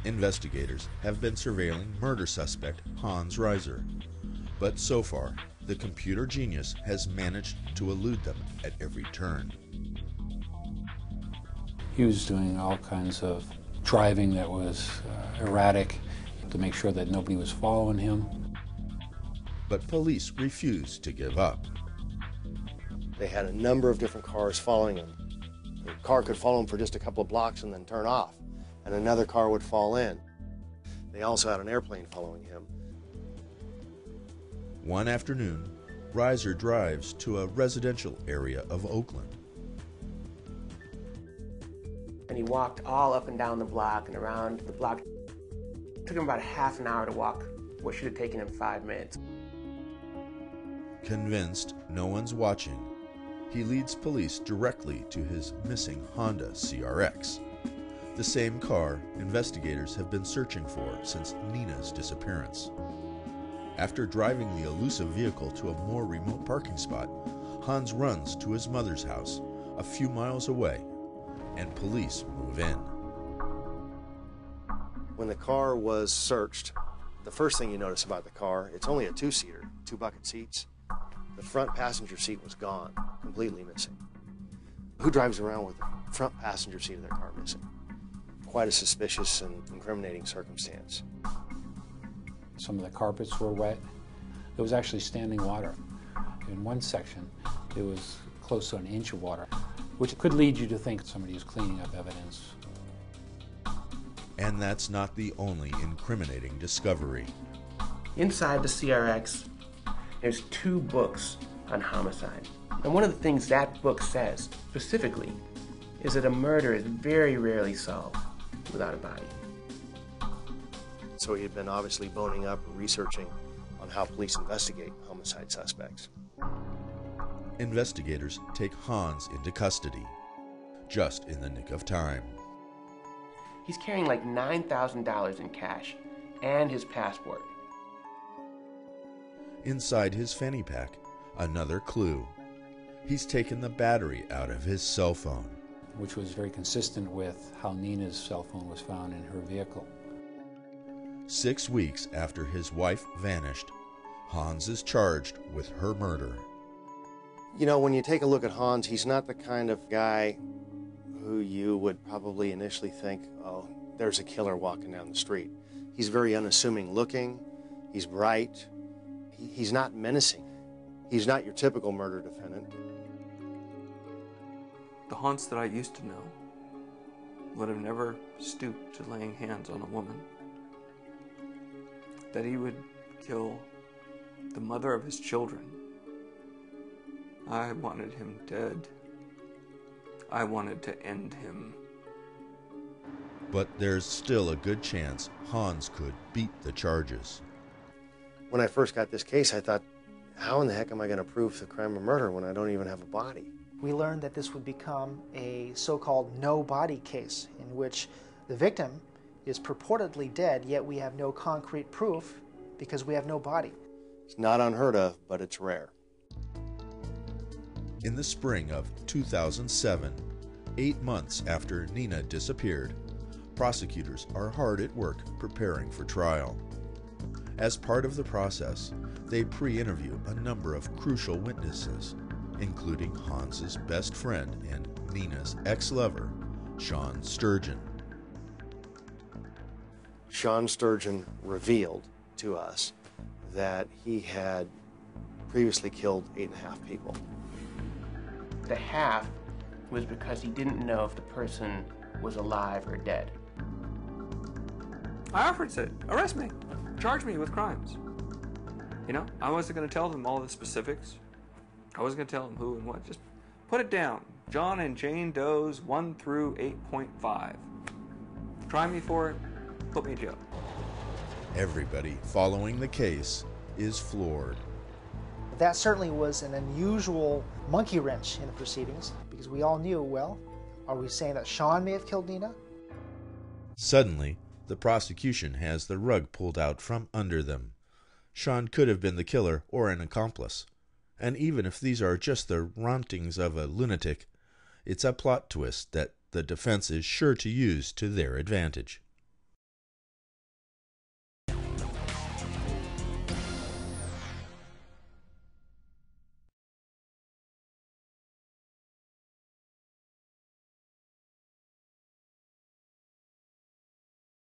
Investigators have been surveilling murder suspect Hans Reiser, but so far, the computer genius has managed to elude them at every turn. He was doing all kinds of driving that was erratic to make sure that nobody was following him. But police refuse to give up. They had a number of different cars following him. The car could follow him for just a couple of blocks and then turn off, and another car would fall in. They also had an airplane following him. One afternoon, Reiser drives to a residential area of Oakland. And he walked all up and down the block and around the block. It took him about half an hour to walk what should have taken him 5 minutes. Convinced no one's watching, he leads police directly to his missing Honda CRX, the same car investigators have been searching for since Nina's disappearance. After driving the elusive vehicle to a more remote parking spot, Hans runs to his mother's house a few miles away, and police move in. When the car was searched, the first thing you notice about the car, it's only a two-seater, 2 bucket seats. The front passenger seat was gone, completely missing. Who drives around with the front passenger seat of their car missing? Quite a suspicious and incriminating circumstance. Some of the carpets were wet. There was actually standing water. In one section, it was close to an inch of water, which could lead you to think somebody was cleaning up evidence. And that's not the only incriminating discovery. Inside the CRX, there's 2 books on homicide. And one of the things that book says, specifically, is that a murder is very rarely solved without a body. So he had been obviously boning up and researching on how police investigate homicide suspects. Investigators take Hans into custody, just in the nick of time. He's carrying like $9,000 in cash and his passport. Inside his fanny pack, another clue. He's taken the battery out of his cell phone, which was very consistent with how Nina's cell phone was found in her vehicle. 6 weeks after his wife vanished, Hans is charged with her murder. You know, when you take a look at Hans, he's not the kind of guy who you would probably initially think, oh, there's a killer walking down the street. He's very unassuming looking, he's bright, he's not menacing. He's not your typical murder defendant. The Hans that I used to know would have never stooped to laying hands on a woman. That he would kill the mother of his children. I wanted him dead. I wanted to end him. But there's still a good chance Hans could beat the charges. When I first got this case, I thought, how in the heck am I going to prove the crime of murder when I don't even have a body? We learned that this would become a so-called no-body case, in which the victim is purportedly dead, yet we have no concrete proof because we have no body. It's not unheard of, but it's rare. In the spring of 2007, 8 months after Nina disappeared, prosecutors are hard at work preparing for trial. As part of the process, they pre-interview a number of crucial witnesses, including Hans's best friend and Nina's ex-lover, Sean Sturgeon. Sean Sturgeon revealed to us that he had previously killed 8.5 people. The half was because he didn't know if the person was alive or dead. I offered to arrest me, charge me with crimes. You know, I wasn't going to tell them all the specifics. I wasn't going to tell them who and what. Just put it down. John and Jane Doe's 1 through 8.5. Try me for it, put me in jail. Everybody following the case is floored. That certainly was an unusual monkey wrench in the proceedings, because we all knew, well, are we saying that Sean may have killed Nina? Suddenly, the prosecution has the rug pulled out from under them. Sean could have been the killer or an accomplice. And even if these are just the rantings of a lunatic, it's a plot twist that the defense is sure to use to their advantage.